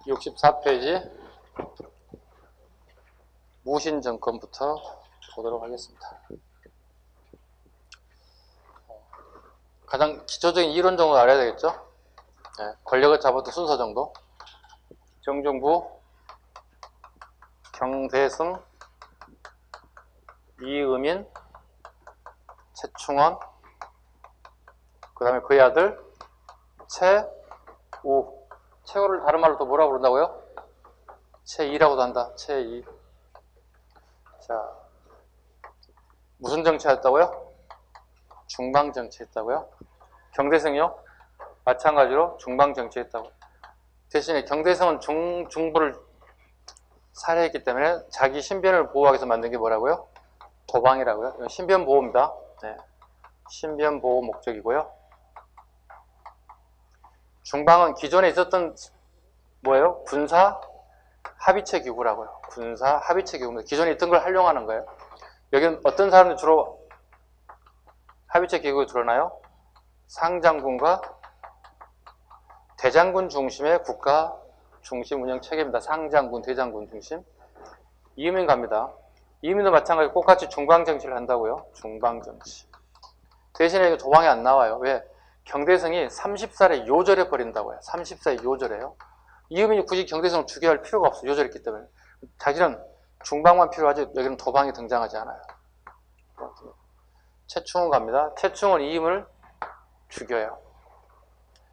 (64페이지) 무신정권부터 보도록 하겠습니다. 가장 기초적인 이론 정도 알아야 되겠죠? 네, 권력을 잡았던 순서 정도. 정종부, 경대승, 이의민, 최충원, 그 다음에 그의 아들 최우. 최우를 다른 말로 또 뭐라고 부른다고요? 최이라고도 한다. 최이. 자, 무슨 정치했다고요? 중방 정치했다고요? 경대승이요? 마찬가지로 중방 정치했다고. 대신에 경대승은 중부를 살해했기 때문에 자기 신변을 보호하기 위해서 만든 게 뭐라고요? 도방이라고요. 이건 신변 보호입니다. 네. 신변 보호 목적이고요. 중방은 기존에 있었던 뭐예요? 군사 합의체 기구라고요. 군사 합의체 기구입니다. 기존에 있던 걸 활용하는 거예요. 여기는 어떤 사람들이 주로 합의체 기구에 들어나요? 상장군과 대장군 중심의 국가 중심 운영 체계입니다. 상장군, 대장군 중심. 이의민 갑니다. 이의민도 마찬가지로 똑같이 중방정치를 한다고요. 중방정치. 대신에 도방이 안 나와요. 왜? 경대승이 30살에 요절해 버린다고요. 30살에 요절해요. 이의민이 굳이 경대승을 죽여야 할 필요가 없어요. 요절했기 때문에. 자기는 중방만 필요하지 여기는 도방이 등장하지 않아요. 최충원 갑니다. 최충원 이의민을 죽여요.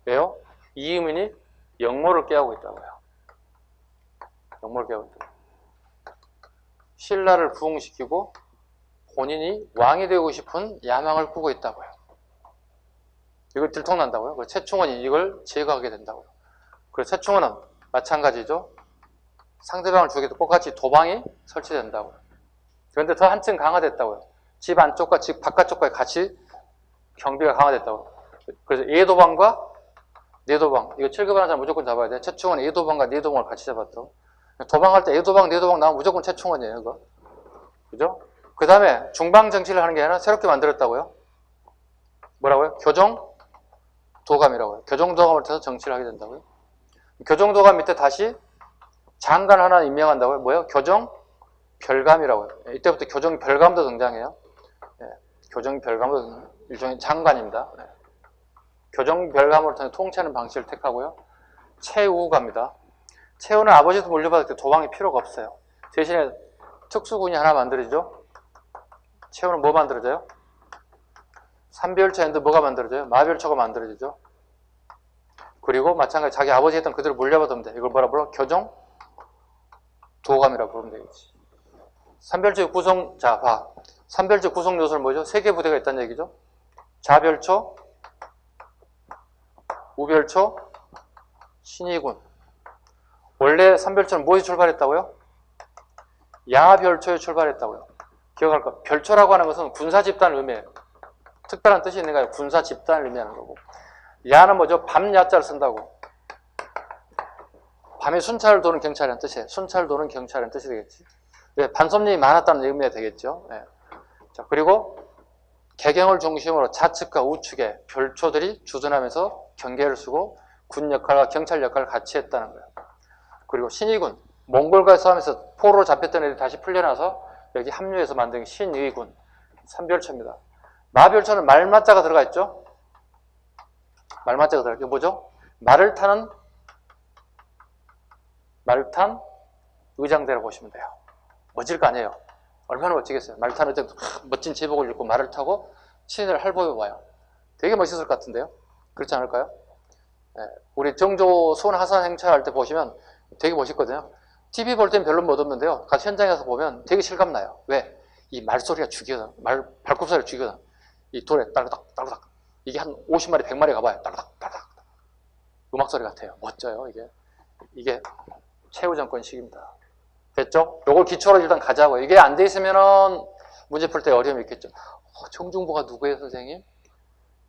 왜요? 이의민이 역모를 깨하고 있다고요. 역모를 깨하고 있다고요. 신라를 부흥시키고 본인이 왕이 되고 싶은 야망을 꾸고 있다고요. 이걸 들통난다고요. 그래서 최충원이 이걸 제거하게 된다고요. 그래서 최충원은 마찬가지죠. 상대방을 죽여도 똑같이 도방이 설치된다고요. 그런데 더 한층 강화됐다고요. 집 안쪽과 집 바깥쪽과 같이 경비가 강화됐다고요. 그래서 예도방과 내도방. 이거 7급하는 사람 무조건 잡아야 돼. 최충원은 예도방과 내도방을 같이 잡았다고. 도방할 때 예도방, 내도방 나오면 무조건 최충원이에요. 이거. 그죠? 그 다음에 중방 정치를 하는 게 아니라 새롭게 만들었다고요. 뭐라고요? 교정도감이라고요. 교정도감을 통해서 정치를 하게 된다고요. 교정도감 밑에 다시 장관 하나 임명한다고요. 뭐예요? 교정별감이라고요. 이때부터 교정별감도 등장해요. 네. 교정별감도 일종의 장관입니다. 네. 교정별감으로 통해 통치하는 방식을 택하고요. 최우갑니다. 최우는 아버지도 물려받을 때 도방이 필요가 없어요. 대신에 특수군이 하나 만들어지죠. 최우는 뭐 만들어져요? 삼별초인데 뭐가 만들어져요? 마별초가 만들어지죠. 그리고 마찬가지 자기 아버지 했던 그대로 물려받으면 돼. 이걸 뭐라 불러? 교정도감이라고 부르면 되겠지. 삼별초의 구성, 자, 봐. 삼별초 구성 요소는 뭐죠? 세 개 부대가 있다는 얘기죠. 자별초, 우별초, 신의군. 원래 삼별초는 뭐에서 출발했다고요? 야별초에 출발했다고요. 기억할 거. 별초라고 하는 것은 군사집단을 의미해요. 특별한 뜻이 있는 거예요. 군사집단을 의미하는 거고. 야는 뭐죠? 밤야자를 쓴다고. 밤에 순찰을 도는 경찰이라는 뜻이에요. 순찰을 도는 경찰이라는 뜻이 되겠지. 네, 반섭력이 많았다는 의미가 되겠죠. 네. 자, 그리고 개경을 중심으로 좌측과 우측에 별초들이 주둔하면서 경계를 쓰고 군 역할과 경찰 역할을 같이 했다는 거예요. 그리고 신의군, 몽골과의 싸움에서 포로로 잡혔던 애들이 다시 풀려나서 여기 합류해서 만든 게 신의군, 삼별초입니다. 마별초는 말마자가 들어가 있죠? 말마자가 들어가 있죠. 뭐죠? 말을 탄 의장대라고 보시면 돼요. 멋질 거 아니에요. 얼마나 멋지겠어요. 말 탄 의장도 멋진 제복을 입고 말을 타고 시내를 할보해 와요. 되게 멋있을 것 같은데요. 그렇지 않을까요? 네. 우리 정조 손하산 행차할 때 보시면 되게 멋있거든요. TV 볼 땐 별로 못 없는데요. 가서 현장에 가서 보면 되게 실감나요. 왜? 이 말소리가 죽이거든. 발굽소리가 죽이거든. 이 돌에 따르닥 따르닥. 이게 한 50마리 100마리 가봐요. 따르닥 따르닥. 음악소리 같아요. 멋져요. 이게 최후 정권식입니다. 됐죠? 요걸 기초로 일단 가자고요. 이게 안 돼 있으면은 문제 풀 때 어려움이 있겠죠. 정중부가 누구예요, 선생님?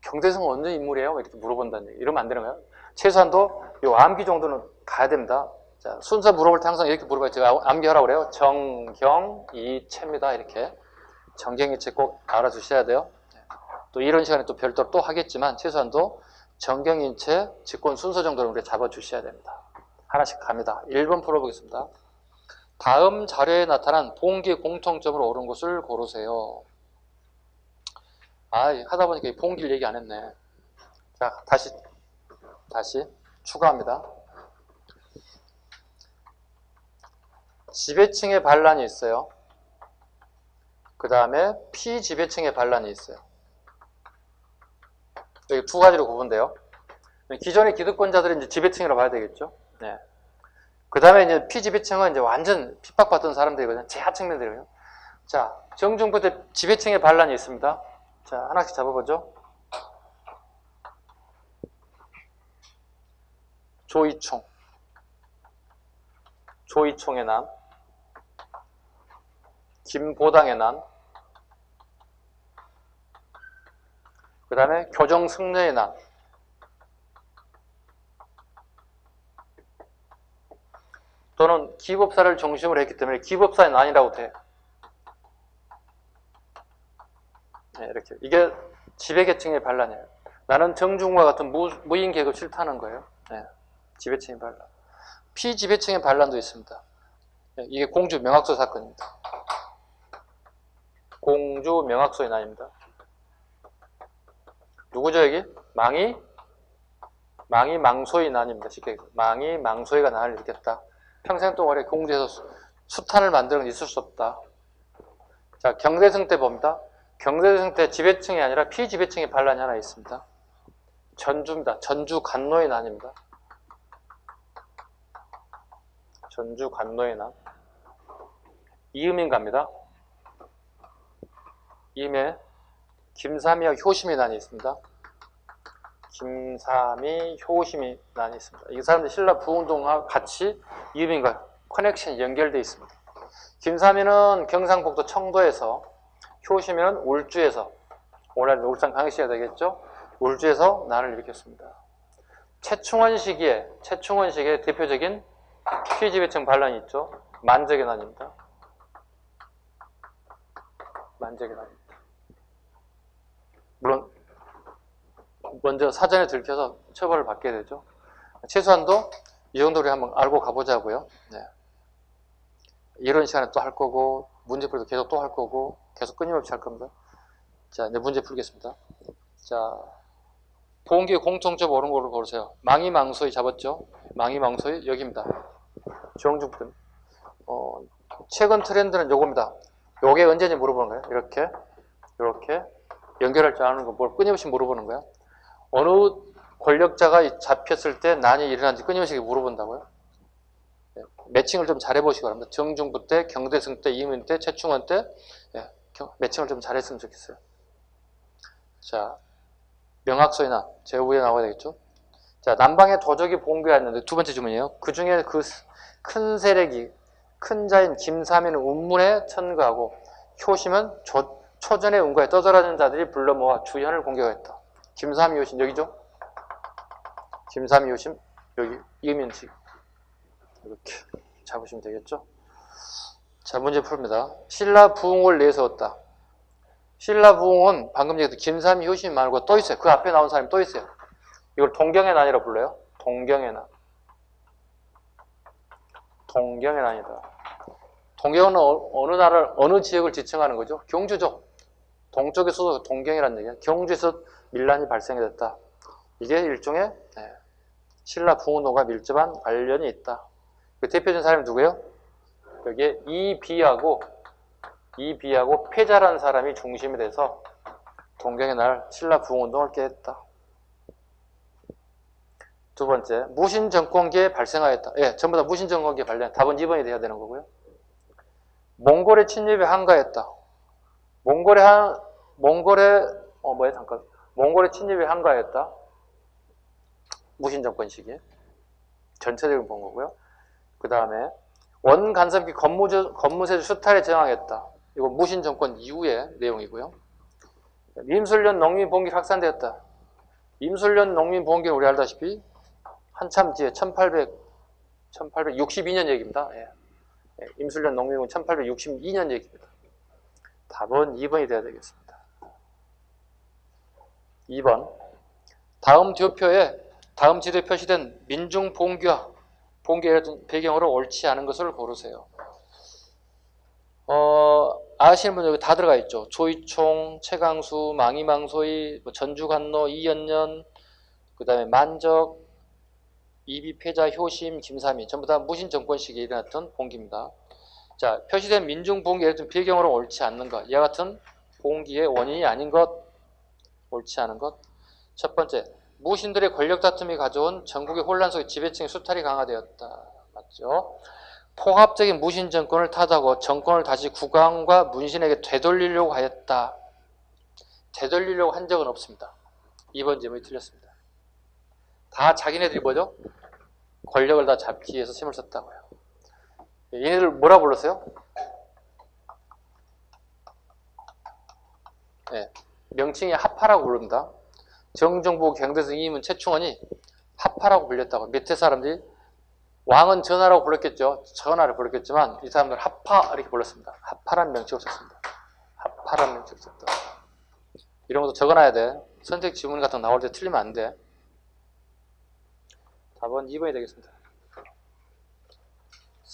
경대승은 어느 인물이에요? 이렇게 물어본다는 얘기. 이러면 안 되는 거예요. 최소한도 요 암기 정도는 가야 됩니다. 자, 순서 물어볼 때 항상 이렇게 물어봐요. 제가 암기하라고 그래요. 정경이채입니다. 이렇게. 정경일체 꼭 알아두셔야 돼요. 또 이런 시간에 또 별도로 또 하겠지만 최소한도 정경일체 직권 순서 정도는 우리가 잡아주셔야 됩니다. 하나씩 갑니다. 1번 풀어보겠습니다. 다음 자료에 나타난 봉기의 공통점으로 옳은 것을 고르세요. 하다 보니까 이 봉기를 얘기 안 했네. 자, 다시 추가합니다. 지배층의 반란이 있어요. 그 다음에 피지배층의 반란이 있어요. 여기 두 가지로 구분돼요. 기존의 기득권자들은 이제 지배층이라고 봐야 되겠죠. 네. 그 다음에 이제 피지배층은 이제 완전 핍박받던 사람들이거든요. 제하층민들이거든요. 자, 정중부 때 지배층의 반란이 있습니다. 자, 하나씩 잡아보죠. 조이총의 난, 김보당의 난, 그 다음에 교정승려의 난, 또는 기법사를 중심으로 했기 때문에 기법사의 난이라고 돼. 네, 이렇게. 이게 지배계층의 반란이에요. 나는 정중과 같은 무인 계급 싫다는 거예요. 네, 지배층의 반란. 피지배층의 반란도 있습니다. 네, 이게 공주 명학소 사건입니다. 공주 명학소의 난입니다. 누구죠, 여기? 망이 망소의 난입니다. 쉽게 얘기해서. 망이 망소의가 난을 일으켰다. 평생 동안에 공주에서 수탄을 만드는 건 있을 수 없다. 자, 경대승 때 봅니다. 경대승 때 지배층이 아니라 피지배층의 반란이 하나 있습니다. 전주입니다. 전주 간노의 난입니다. 전주 간노의 난. 이음인 갑니다. 이음에 김삼이와 효심의 난이 있습니다. 김삼이, 효심이 난이 있습니다. 이 사람들이 신라 부운동과 같이 이음인과 커넥션이 연결되어 있습니다. 김삼이는 경상북도 청도에서, 효심이는 울주에서, 오늘 울산 강릉시가 되겠죠? 울주에서 난을 일으켰습니다. 최충원 시기에 대표적인 피지배층 반란이 있죠. 만적의 난입니다. 만적의 난입니다. 물론 먼저 사전에 들켜서 처벌을 받게 되죠. 최소한도 이 정도로 한번 알고 가보자고요. 네. 이런 시간에 또 할 거고, 문제풀이도 계속 또 할 거고, 계속 끊임없이 할 겁니다. 자, 이제 문제 풀겠습니다. 자, 보험기의 공통점 옳은 걸로 고르세요. 망이망소이 잡았죠? 망이망소이 여기입니다. 중중품. 최근 트렌드는 요겁니다. 요게 언제인지 물어보는 거예요. 이렇게 연결할 줄 아는 거 뭘 끊임없이 물어보는 거예요. 어느 권력자가 잡혔을 때 난이 일어난지 끊임없이 물어본다고요. 예, 매칭을 좀 잘해보시기 바랍니다. 정중부 때, 경대승 때, 이민 때, 최충원 때 매칭을 좀 잘했으면 좋겠어요. 자, 명학소의 난, 제 위에 나와야 되겠죠. 자, 남방의 도적이 봉기가 있는데 두 번째 주문이에요. 그 중에 그 큰 세력이, 큰 자인 김삼이는 운문에 천거하고 효심은 초전의 운과에 떠돌아다니는 자들이 불러 모아 주현을 공격했다. 김삼이 효심 여기죠? 김삼이 효심 여기 이민식 이렇게 잡으시면 되겠죠? 자, 문제 풉니다. 신라 부흥을 내세웠다. 신라 부흥은 방금 얘기했던 김삼이 효심 말고 또 있어요. 그 앞에 나온 사람이 또 있어요. 이걸 동경의 난이라고 불러요. 동경의 난. 동경의 난이다. 동경은 어느 지역을 지칭하는 거죠? 경주죠. 동쪽에서도 동경이라는 얘기예요. 경주에서 밀란이 발생됐다. 이게 일종의 신라 부흥운동과 밀접한 관련이 있다. 그 대표적인 사람이 누구예요? 여기에 이비하고 패자라는 사람이 중심이 돼서 동경의 날 신라 부흥운동을 깨했다. 두 번째, 무신정권기에 발생하였다. 예, 전부 다 무신정권기에 발생. 답은 2번이 돼야 되는 거고요. 몽골의 침입에 한가했다. 몽골의 침입에 한가했다. 무신정권 시기에. 전체적으로 본 거고요. 그 다음에 원간섭기 건무세주 수탈에 저항했다. 이거 무신정권 이후의 내용이고요. 임술련 농민봉기가 확산되었다. 임술련 농민봉기는 우리 알다시피 한참 뒤에 1862년 얘기입니다. 예. 임술련 농민봉기 1862년 얘기입니다. 답은 2번이 되어야 되겠습니다. 2번. 다음 지도에 표시된 민중 봉기와 봉기의 배경으로 옳지 않은 것을 고르세요. 아시는 분 여기 다 들어가 있죠. 조이총, 최강수, 망이망소이, 전주관노, 이연년, 그 다음에 만적, 이비패자, 효심, 김삼이 전부 다 무신 정권 시기에 일어났던 봉기입니다. 자, 표시된 민중 봉기의 배경으로 옳지 않는 것, 이와 같은 봉기의 원인이 아닌 것, 옳지 않은 것. 첫 번째, 무신들의 권력 다툼이 가져온 전국의 혼란 속에 지배층의 수탈이 강화되었다. 맞죠? 포합적인 무신 정권을 탓하고 정권을 다시 국왕과 문신에게 되돌리려고 하였다. 되돌리려고 한 적은 없습니다. 2번 질문이 틀렸습니다. 다 자기네들이 뭐죠? 권력을 다 잡기 위해서 힘을 썼다고요. 얘네들 뭐라 불렀어요? 네, 명칭이 하파라고 부릅니다. 정정부 경대성 이임은 최충원이 하파라고 불렸다고. 밑에 사람들이 왕은 전하라고 불렀겠죠. 전하를 불렀겠지만 이 사람들 하파 이렇게 불렀습니다. 하파라는 명칭을 썼습니다. 하파라는 명칭을 썼다. 이런 것도 적어놔야 돼. 선택 지문 같은 거 나올 때 틀리면 안 돼. 답은 2번이 되겠습니다.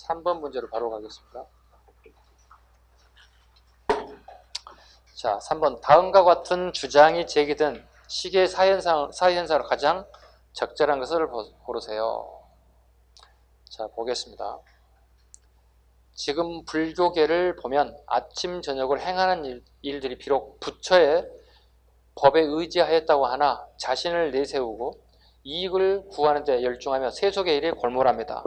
3번 문제로 바로 가겠습니다. 자, 3번. 다음과 같은 주장이 제기된 시계 사회현상으로 가장 적절한 것을 고르세요. 자, 보겠습니다. 지금 불교계를 보면 아침 저녁을 행하는 일들이 비록 부처의 법에 의지하였다고 하나 자신을 내세우고 이익을 구하는 데 열중하며 세속의 일에 골몰합니다.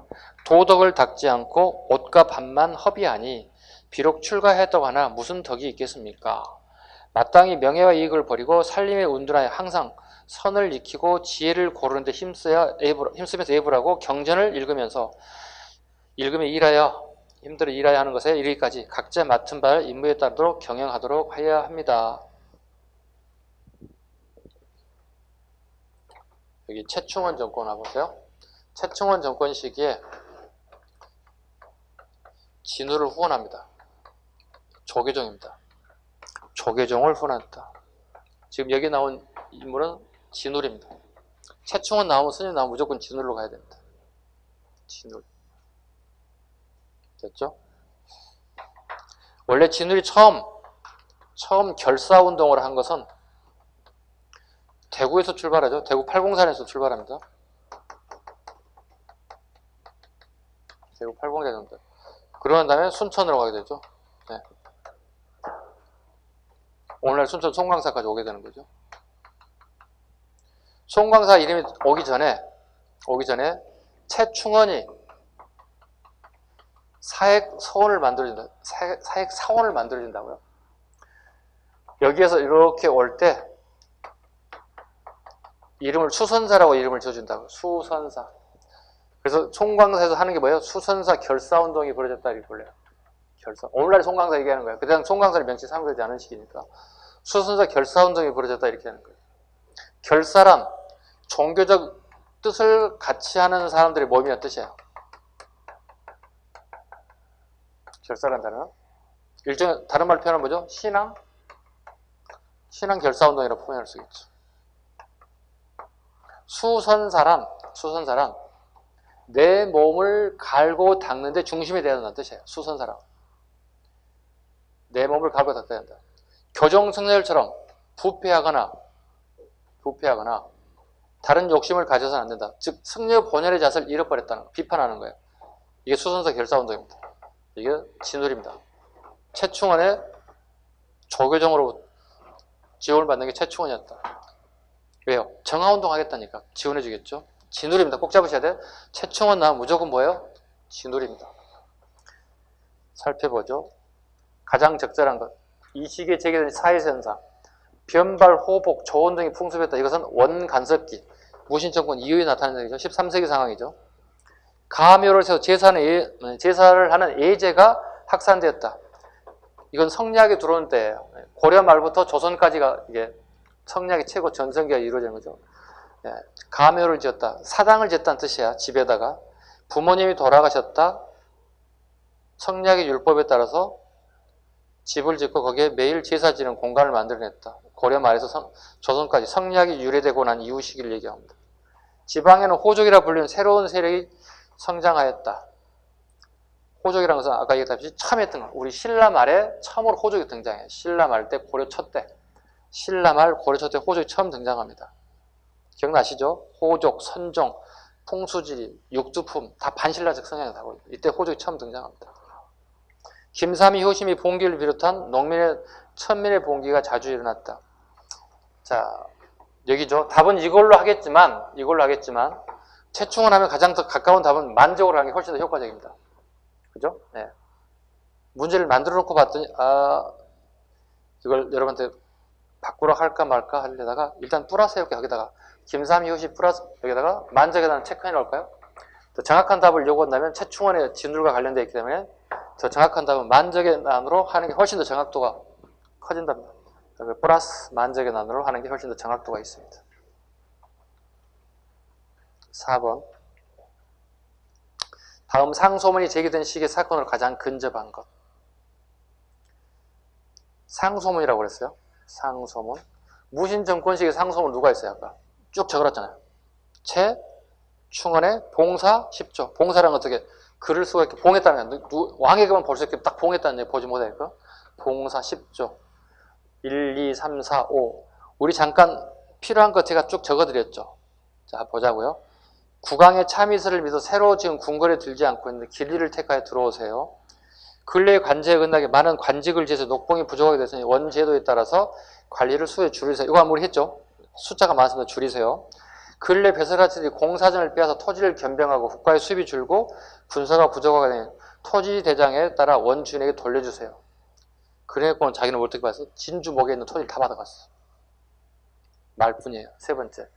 도덕을 닦지 않고 옷과 밥만 허비하니 비록 출가했다고 하나 무슨 덕이 있겠습니까? 마땅히 명예와 이익을 버리고 살림에 운둔하여 항상 선을 익히고 지혜를 고르는 데 힘쓰면서 애불하고 경전을 읽으며 힘들어 일하여 하는 것에 이르기까지 각자 맡은 바를 임무에 따르도록 경영하도록 하여야 합니다. 여기 최충원 정권 와보세요. 최충원 정권 시기에 진우를 후원합니다. 조계종입니다. 조계종을 후원했다. 지금 여기 나온 인물은 진울입니다. 최충원 나오면 스님 나오면 무조건 진울로 가야 됩니다. 진울. 됐죠? 원래 진울이 처음 결사운동을 한 것은 대구에서 출발하죠. 대구 팔공산에서 출발합니다. 대구 팔공산에서. 그러는 다음에 순천으로 가게 되죠. 네. 오늘날 순천 송광사까지 오게 되는 거죠. 송광사 이름이 오기 전에 최충원이 사액사원을 만들어준다고요. 여기에서 이렇게 올 때 이름을 수선사라고 이름을 지어준다고. 수선사. 그래서 송광사에서 하는 게 뭐예요? 수선사 결사운동이 벌어졌다 이렇게 불려요. 결사. 오늘날 송광사 얘기하는 거예요. 그냥 송광사를 명칭 삼가지 않은 시기니까. 수선사 결사운동이 벌어졌다 이렇게 하는 거예요. 결사란 종교적 뜻을 같이 하는 사람들의 모임이란 뜻이에요. 결사란 단어는 일종의 다른 말로 표현하면 뭐죠? 신앙 결사운동이라고 표현할 수 있죠. 수선사란 내 몸을 갈고 닦는데 중심이 되어야 한다는 뜻이에요. 수선사란 내 몸을 갈고 닦아야 한다. 교정승려처럼 부패하거나 다른 욕심을 가져서는 안 된다. 즉 승려 본연의 자세를 잃어버렸다는 거, 비판하는 거예요. 이게 수선사 결사운동입니다. 이게 진울입니다. 최충원의 조교정으로 지원을 받는 게 최충원이었다. 왜요? 정화운동 하겠다니까 지원해 주겠죠. 진울입니다. 꼭 잡으셔야 돼. 최충원 나오면 무조건 뭐예요? 진울입니다. 살펴보죠. 가장 적절한 것. 이 시기에 제기된 사회현상. 변발, 호복, 조언 등이 풍습했다. 이것은 원간섭기. 무신정권 이후에 나타난 얘기죠. 13세기 상황이죠. 가묘를 세워 제사를 하는 예제가 확산되었다. 이건 성리학에 들어오는 때예요. 고려 말부터 조선까지가 이게 성리학의 최고 전성기가 이루어지는 거죠. 가묘를 지었다. 사당을 지었다는 뜻이야. 집에다가. 부모님이 돌아가셨다. 성리학의 율법에 따라서 집을 짓고 거기에 매일 제사 지는 공간을 만들어냈다. 고려 말에서 조선까지 성리학이 유래되고 난 이후 시기를 얘기합니다. 지방에는 호족이라 불리는 새로운 세력이 성장하였다. 호족이라는 것은 아까 얘기했다시피 처음 했던 거. 우리 신라 말에 처음으로 호족이 등장해요. 신라 말 때 고려 첫 때. 신라 말 고려 첫 때 호족이 처음 등장합니다. 기억나시죠? 호족, 선종, 풍수지리, 육두품 다 반신라적 성향이 나고 이때 호족이 처음 등장합니다. 김삼이, 효심이, 봉기를 비롯한 농민의 천민의 봉기가 자주 일어났다. 자, 여기죠. 답은 이걸로 하겠지만 최충원 하면 가장 더 가까운 답은 만적으로 하는 게 훨씬 더 효과적입니다. 그죠? 네. 문제를 만들어 놓고 봤더니 이걸 여러분한테 바꾸라 할까 말까 하려다가 일단 플러스 이렇게 여기다가 김삼이, 효시 플러스 여기다가 만적에다가 체크해 놓을까요? 더 정확한 답을 요구한다면 최충원의 진술과 관련되어 있기 때문에 더 정확한 답은 만적의 난으로 하는 게 훨씬 더 정확도가 커진답니다. 플러스 만적의 난으로 하는 게 훨씬 더 정확도가 있습니다. 4번. 다음 상소문이 제기된 시기의 사건으로 가장 근접한 것. 상소문이라고 그랬어요. 상소문. 무신정권 시기의 상소문 누가 있어요? 아까 쭉 적어놨잖아요. 최충원의 봉사 10조. 봉사라는 어떻게 글을 쓰고 이렇게 봉했다는 왕에게만 볼 수 있게 딱 봉했다는 얘기 보지 못할까? 봉사 10조. 1, 2, 3, 4, 5. 우리 잠깐 필요한 것 제가 쭉 적어드렸죠. 자, 보자고요. 국왕의 참의설을 믿어 새로 지은 궁궐에 들지 않고 있는데 길리를 택하여 들어오세요. 근래의 관제에 끝나게 많은 관직을 지어서 녹봉이 부족하게 됐으니 원제도에 따라서 관리를 수에 줄이세요. 이거 아무리 했죠. 숫자가 많습니다. 줄이세요. 근래 배설하시니 공사전을 빼앗아 토지를 변병하고 국가의 수입이 줄고 군사가 부족하게 되니 토지 대장에 따라 원주인에게 돌려주세요. 그래놓고는 자기는 어떻게 봤어? 진주 목에 있는 토지를 다 받아갔어. 말뿐이에요. 세 번째.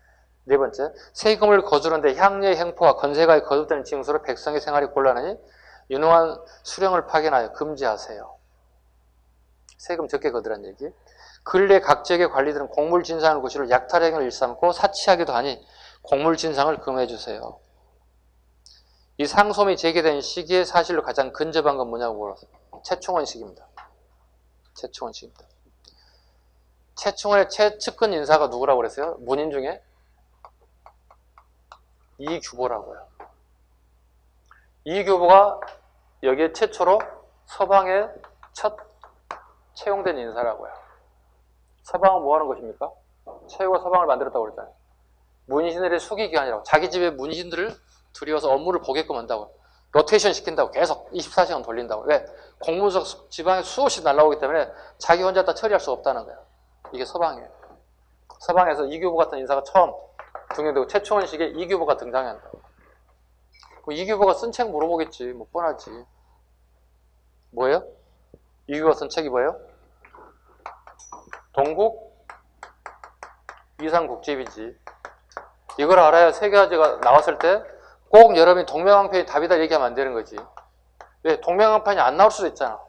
네 번째. 세금을 거두는데 향료의 행포와 건세가에 거듭되는 징수로 백성의 생활이 곤란하니 유능한 수령을 파견하여 금지하세요. 세금 적게 거두란 얘기. 근래 각 지역의 관리들은 곡물진상을 구시로 약탈행위를 일삼고 사치하기도 하니 곡물진상을 금해주세요. 이 상소문이 제기된 시기의 사실로 가장 근접한 건 뭐냐고 물었어요. 최충원 시기입니다. 최충원 시기입니다. 최충원의 최측근 인사가 누구라고 그랬어요? 문인 중에 이규보라고요. 이규보가 여기에 최초로 서방의 첫 채용된 인사라고요. 서방은 뭐 하는 것입니까? 최후가 서방을 만들었다고 그랬잖아요. 문신들의 수기기관이라고. 자기 집에 문신들을 들여서 업무를 보게끔 한다고. 로테이션 시킨다고. 계속 24시간 돌린다고. 왜? 공문서 지방에 수없이 날라오기 때문에 자기 혼자 다 처리할 수 없다는 거예요. 이게 서방이에요. 서방에서 이규보 같은 인사가 처음 등용되고 최충원 시기에 이규보가 등장한다. 이규보가 쓴 책 물어보겠지. 뭐 뻔하지. 뭐예요? 이규보가 쓴 책이 뭐예요? 동국 이상국집이지. 이걸 알아야 세 가지가 나왔을 때 꼭 여러분이 동명왕편이 답이다 얘기하면 안 되는 거지. 왜? 동명왕편이 안 나올 수도 있잖아.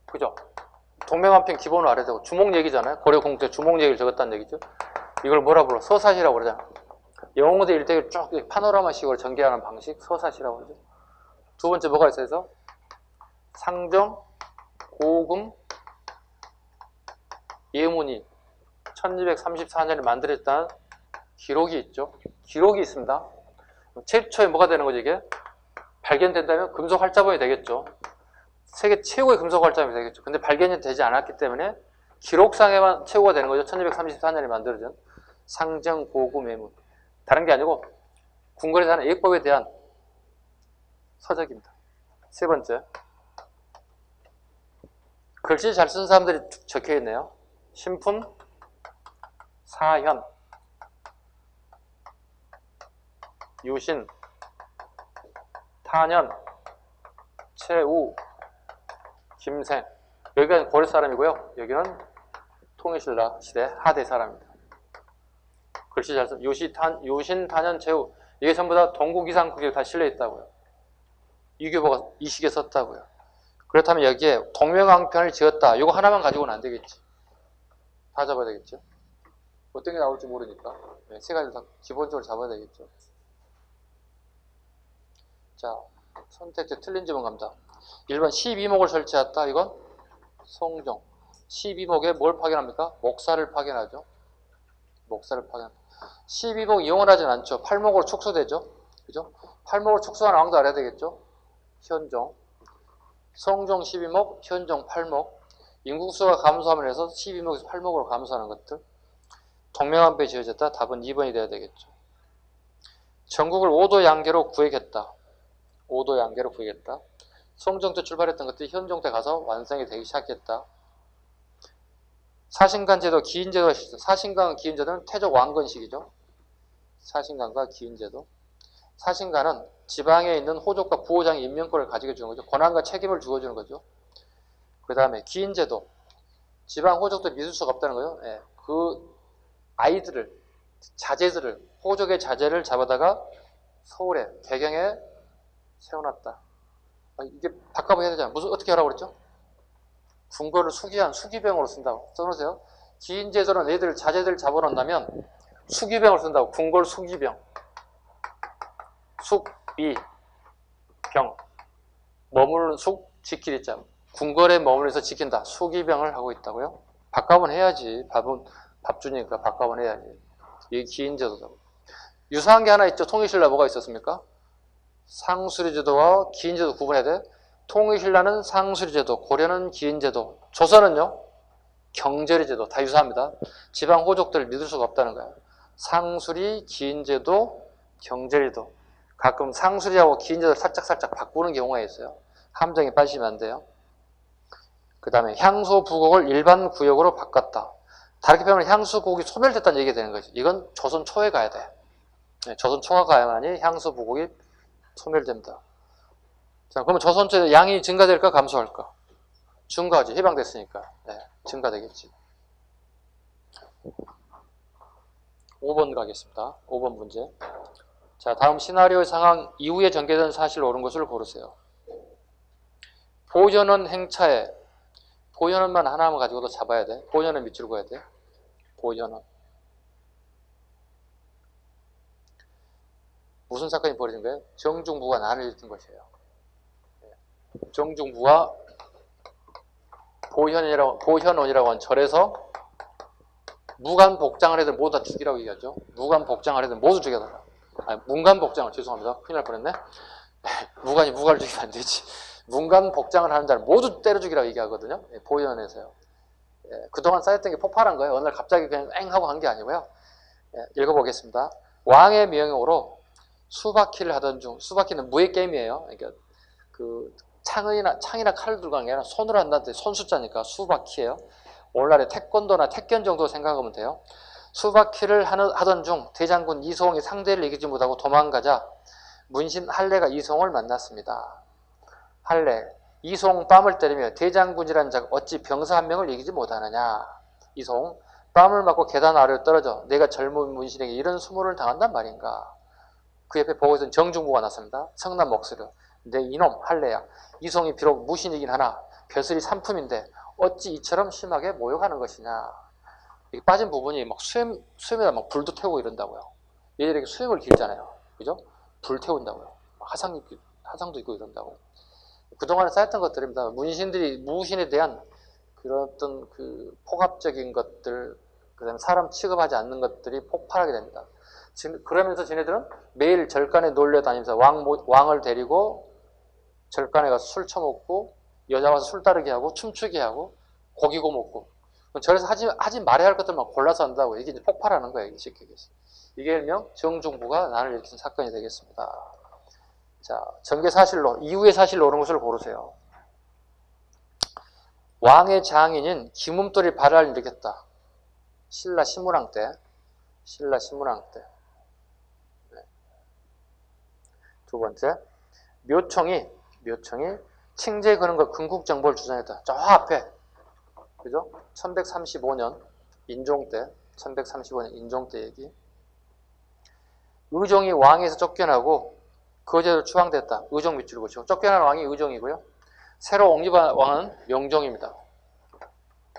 그죠? 동명왕편 기본을 알아야 되고 주목 얘기잖아요. 고려공투에 주목 얘기를 적었다는 얘기죠. 이걸 뭐라 불러? 서사시라고 그러잖아. 영어무대 일대기를 쭉 파노라마식으로 전개하는 방식, 서사시라고 그러죠. 두 번째 뭐가 있어요? 그래서 상정, 고금, 예문이 1234년에 만들어졌다는 기록이 있죠. 기록이 있습니다. 최초에 뭐가 되는 거지 이게? 발견된다면 금속 활자본이 되겠죠. 세계 최고의 금속 활자본이 되겠죠. 근데 발견이 되지 않았기 때문에 기록상에만 최고가 되는 거죠. 1234년에 만들어진 상정, 고금, 예문. 다른 게 아니고 궁궐에서 하는 예법에 대한 서적입니다. 세 번째. 글씨 잘 쓴 사람들이 적혀 있네요. 신품, 사현, 유신, 탄현, 최우, 김생. 여기가 고려 사람이고요. 여기는 통일신라 시대 하대 사람입니다. 글씨 잘 쓴 유신, 탄현, 최우. 이게 전부 다 동국이상국에 다 실려 있다고요. 이규보가 이 시기에 썼다고요. 그렇다면 여기에 동명왕편을 지었다. 이거 하나만 가지고는 안 되겠지. 다 잡아야 되겠죠. 어떤 게 나올지 모르니까 세 가지 다 기본적으로 잡아야 되겠죠. 자, 선택지 틀린 지문 갑니다. 1번 12목을 설치했다. 이건 성종. 12목에 뭘 파견합니까? 목사를 파견하죠. 목사를 파견. 12목 이용을 하진 않죠. 8목으로 축소되죠. 그죠? 8목으로 축소한 왕도 알아야 되겠죠. 현종. 성종 12목, 현종 8목. 인구수가 감소함을 해서 12목에서 8목으로 감소하는 것들. 동명안배에 지어졌다. 답은 2번이 돼야 되겠죠. 전국을 5도 양계로 구획했다. 5도 양계로 구획했다. 성종 때 출발했던 것들이 현종 때 가서 완성이 되기 시작했다. 사신간 제도, 기인 제도가 있었죠. 사신간, 기인 제도는 태족 왕건식이죠. 사신간과 기인 제도. 사신간은 지방에 있는 호족과 부호장의 임명권을 가지게 주는 거죠. 권한과 책임을 주어주는 거죠. 그 다음에 기인 제도. 지방 호족들 믿을 수가 없다는 거예요. 예. 그 아이들을, 자제들을, 호족의 자제를 잡아다가 서울에, 개경에 세워놨다. 이게 바꿔봐야 되잖아요. 무슨, 어떻게 하라고 그랬죠? 궁궐을 수기한 수기병으로 쓴다고. 써놓으세요. 기인제도는 애들, 자제들 잡아놓는다면 수기병을 쓴다고. 궁궐 수기병. 숙비, 병. 머무르는 숙, 지킬 있자. 궁궐에 머물러서 지킨다. 수기병을 하고 있다고요? 밥값은 해야지. 밥 주니까 밥값은 해야지. 이게 기인제도다. 유사한 게 하나 있죠. 통일신라 뭐가 있었습니까? 상수리제도와 기인제도 구분해야 돼. 통일신라는 상수리제도, 고려는 기인제도, 조선은요 경제리제도. 다 유사합니다. 지방 호족들을 믿을 수가 없다는 거야. 상수리, 기인제도, 경제리도. 가끔 상수리하고 기인제도를 살짝 바꾸는 경우가 있어요. 함정에 빠지시면 안 돼요. 그 다음에 향소 부곡을 일반 구역으로 바꿨다. 다르게 표현하면 향수 부곡이 소멸됐다는 얘기가 되는 거죠. 이건 조선 초에 가야 돼. 조선 초가 가야만이 향수 부곡이 소멸됩니다. 자, 그러면 조선 초에 양이 증가될까 감소할까? 증가하지. 해방됐으니까. 네, 증가되겠지. 5번 가겠습니다. 5번 문제. 자, 다음 시나리오의 상황 이후에 전개된 사실 옳은 것을 고르세요. 보현원 행차에 보현원만 하나만 가지고도 잡아야 돼. 보현원 밑줄 그어야 돼. 보현원. 무슨 사건이 벌어진 거예요? 정중부가 난을 일으킨 것이에요. 정중부가 보현원이라고 하는 절에서 무관복장을 해도 모두 다 죽이라고 얘기하죠. 무관복장을 해도 모두 죽여달라. 아니, 문관복장을, 죄송합니다. 큰일 날 뻔했네. 무관이 무관을 죽이면 안 되지. 문관복장을 하는 자를 모두 때려 죽이라고 얘기하거든요. 보현원에서요. 그동안 쌓였던 게 폭발한 거예요. 어느 날 갑자기 그냥 앵 하고 한 게 아니고요. 읽어보겠습니다. 왕의 명령으로 수바퀴를 하던 중, 수바퀴는 무예 게임이에요. 그러니까 그 창이나 칼을 들고 하는 게 아니라 손으로 한다는데 손숫자니까 수바퀴예요. 오늘날의 태권도나 태견 정도 생각하면 돼요. 수바퀴를 하던 중 대장군 이소홍이 상대를 이기지 못하고 도망가자 문신 할례가 이소홍을 만났습니다. 할례, 이소홍 뺨을 때리며 대장군이라는 자가 어찌 병사 한 명을 이기지 못하느냐. 이소홍, 뺨을 맞고 계단 아래로 떨어져 내가 젊은 문신에게 이런 수모를 당한단 말인가. 그 옆에 보고 있던 정중부가 나섭니다. 성난 목소리로 내 이놈 할례야. 이소홍이 비록 무신이긴 하나 벼슬이 산품인데 어찌 이처럼 심하게 모욕하는 것이냐. 이게 빠진 부분이 막 수염에다 막 불도 태우고 이런다고요. 얘들에게 수염을 길잖아요. 그죠? 불 태운다고요. 화상도 있고 이런다고. 그동안에 쌓였던 것들입니다. 문신들이 무신에 대한 그런 어떤 그 폭압적인 것들, 그 다음에 사람 취급하지 않는 것들이 폭발하게 됩니다. 그러면서 쟤네들은 매일 절간에 놀려다니면서 왕을 데리고 절간에 가서 술 처먹고 여자 와서 술 따르게 하고 춤추게 하고 고기 구워 먹고 절에서 하지 말아야 할 것들만 골라서 한다고. 이게 이제 폭발하는 거예요. 이게 쉽게 얘기해서. 이게 일명 정중부가 난을 일으킨 사건이 되겠습니다. 자, 전개 사실로 이후의 사실로 옳은 것을 고르세요. 왕의 장인인 김움돌이 발화를 일으켰다. 신라 신문왕 때. 네. 두 번째, 묘총이 칭제에 거는 것 건국정보를 주장했다. 저 앞에, 그죠? 1135년 인종 때, 1135년 인종 때 얘기. 의종이 왕에서 쫓겨나고 거제로 추방됐다. 의종 밑줄 그치고 쫓겨난 왕이 의종이고요. 새로 옹립한 왕은 명종입니다.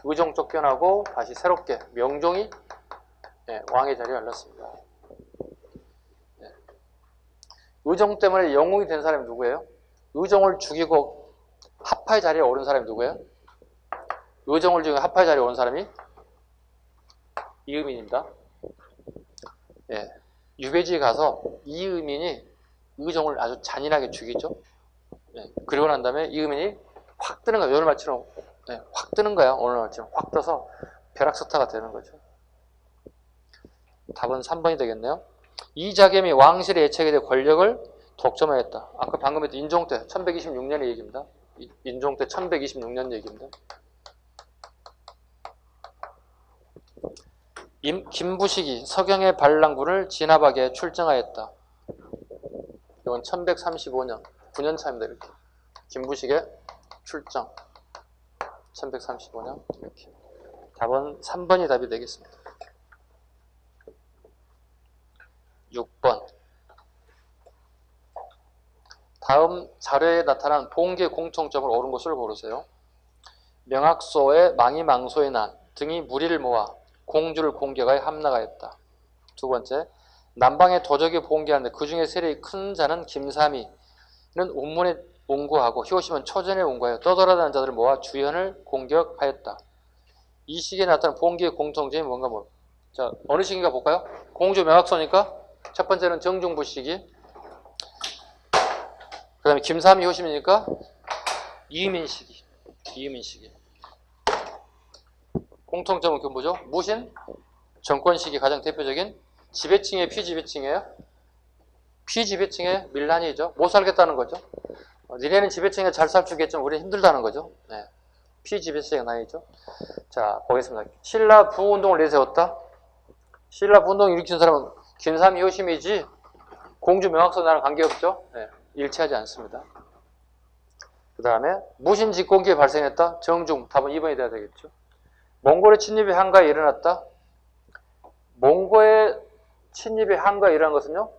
의종 쫓겨나고 다시 새롭게 명종이 왕의 자리에 올랐습니다. 의종 때문에 영웅이 된 사람이 누구예요? 의종을 죽이고 합파의 자리에 오른 사람이 누구예요? 의정을 중에 합파의 자리에 온 사람이 이의민입니다. 예. 유배지에 가서 이의민이 의정을 아주 잔인하게 죽이죠. 예. 그리고 난 다음에 이의민이 확 뜨는 거예요. 오늘 말처럼 예. 확 뜨는 거야. 오늘 말처럼 확 떠서 벼락스타가 되는 거죠. 답은 3번이 되겠네요. 이자겸이 왕실의 예책에 대해 권력을 독점하였다. 아까 방금 했던 인종 때 1126년의 얘기입니다. 인종 때 1126년 얘기입니다. 김부식이 서경의 반란군을 진압하게 출정하였다. 이건 1135년 9년 차입니다. 이렇게 김부식의 출정 1135년 이렇게 답은 3번이 답이 되겠습니다. 6번 다음 자료에 나타난 봉기의 공통점을 옳은 것을 고르세요. 명학소에 망이망소의 난 등이 무리를 모아 공주를 공격하여 함락하였다. 두 번째, 남방의 도적이 봉기하는데 그 중에 세력이 큰 자는 김삼이는 운문에 운구하고 효심은 초전에 운구하여 떠돌아다니는 자들을 모아 주현을 공격하였다. 이 시기에 나타난 봉기의 공통점이 뭔가 자, 어느 시기인가 볼까요? 공주 명학소니까 첫 번째는 정중부 시기, 그 다음에 김삼이 효심이니까 이의민 시기. 공통점은 그 뭐죠? 무신 정권 시기 가장 대표적인 지배층의 피지배층이에요. 피지배층의 밀란이죠. 못 살겠다는 거죠. 니네는 지배층에 잘 살 수 있겠지만 우리는 힘들다는 거죠. 네. 피지배층의 나이죠. 자, 보겠습니다. 신라 부운동을 내세웠다. 신라 부운동을 일으킨 사람은 김삼이 효심이지 공주 명학소 나랑 관계없죠. 네. 일치하지 않습니다. 그 다음에 무신 직공기에 발생했다. 정중. 답은 2번이 돼야 되겠죠. 몽골의 침입이 한가에 일어났다. 몽골의 침입이 한가에 일어난 것은요.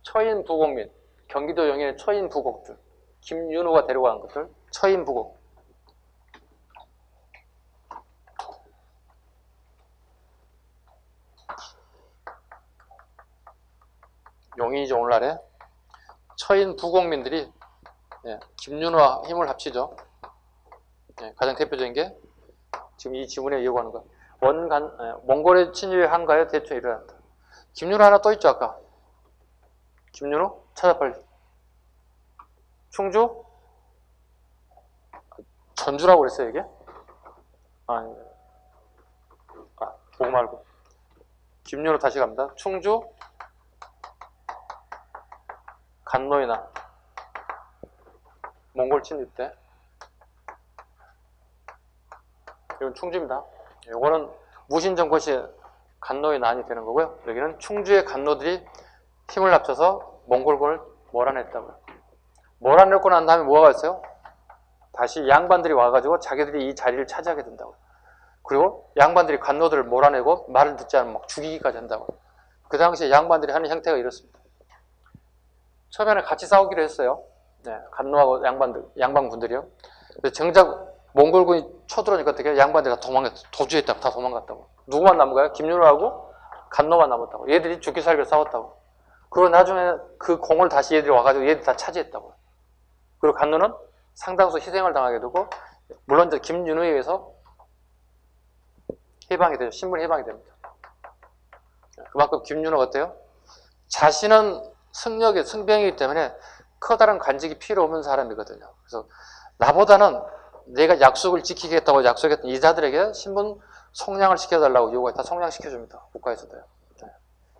처인 부곡민. 경기도 영인의 처인 부곡들. 김윤호가 데려간 것들. 처인 부곡. 용인이죠. 오늘날에 처인 부곡민들이 김윤호와 힘을 합치죠. 가장 대표적인 게 지금 이 지문에 이어가는 거. 몽골의 침입이 한가에 대충 일어났다. 김윤호 하나 또 있죠. 아까 김윤호 찾아 빨리. 충주 전주라고 그랬어요 이게? 보고 말고 김윤호 다시 갑니다. 충주 간노이나 몽골 침입 때 이건 충주입니다. 이거는 무신정권시 간노의 난이 되는 거고요. 여기는 충주의 간노들이 힘을 합쳐서 몽골군을 몰아냈다고요. 몰아내고 난 다음에 뭐가 있어요? 다시 양반들이 와가지고 자기들이 이 자리를 차지하게 된다고요. 그리고 양반들이 간노들을 몰아내고 말을 듣지 않으면 막 죽이기까지 한다고요. 그 당시에 양반들이 하는 형태가 이렇습니다. 처음에는 같이 싸우기로 했어요. 네, 간노하고 양반군들이요. 그래서 정작 몽골군이 쳐들어오니까 어떻게 양반들이 다 도망갔다. 도주했다고 다 도망갔다고. 누구만 남은 거예요? 김윤호하고 간노만 남았다고. 얘들이 죽기 살기 싸웠다고. 그리고 나중에 그 공을 다시 얘들이 와가지고 얘들이 다 차지했다고. 그리고 간노는 상당수 희생을 당하게 되고, 물론 이제 김윤호에 의해서 해방이 되죠. 신분 해방이 됩니다. 그만큼 김윤호가 어때요? 자신은 승병이기 때문에 커다란 관직이 필요 없는 사람이거든요. 그래서 나보다는 내가 약속을 지키겠다고 약속했던 이자들에게 신분 성량을 시켜달라고 요구해. 다 성량시켜줍니다. 국가에서도요. 네.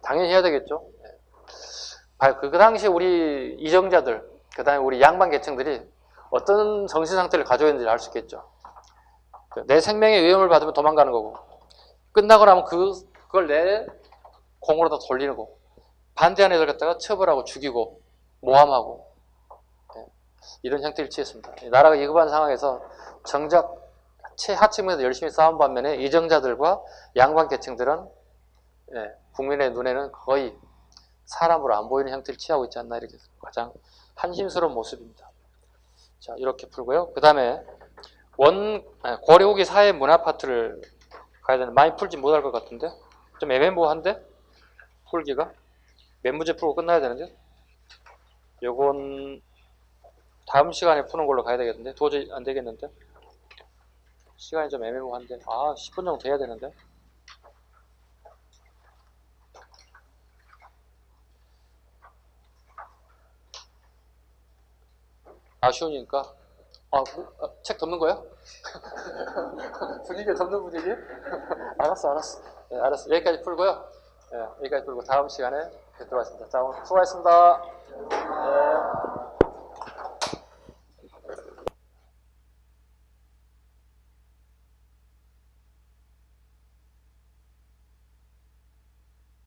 당연히 해야 되겠죠. 네. 그 당시 우리 이정자들, 그 다음에 우리 양반 계층들이 어떤 정신 상태를 가지고 있는지 알 수 있겠죠. 내 생명의 위험을 받으면 도망가는 거고, 끝나고 나면 그걸 내 공으로 다 돌리는 거고, 반대하는 애들 갖다가 처벌하고 죽이고 모함하고, 네. 이런 형태를 취했습니다. 나라가 위급한 상황에서 정작 최하층에서 열심히 싸운 반면에 이정자들과 양반 계층들은 국민의 눈에는 거의 사람으로 안 보이는 형태를 취하고 있지 않나, 이렇게 가장 한심스러운 모습입니다. 자, 이렇게 풀고요. 그 다음에 고려 후기 사회 문화 파트를 가야 되는데 많이 풀지 못할 것 같은데 좀 애매모호한데 풀기가 몇 문제 풀고 끝나야 되는데 요건 다음 시간에 푸는 걸로 가야 되겠는데 도저히 안 되겠는데 시간이 좀 애매모호한데. 10분 정도 돼야 되는데. 아쉬우니까. 책 덮는 거야? 분위기 덮는 분위기? 알았어. 네, 알았어. 여기까지 풀고요. 네, 여기까지 풀고 다음 시간에 뵙도록 하겠습니다. 자, 오늘 수고하셨습니다. 네.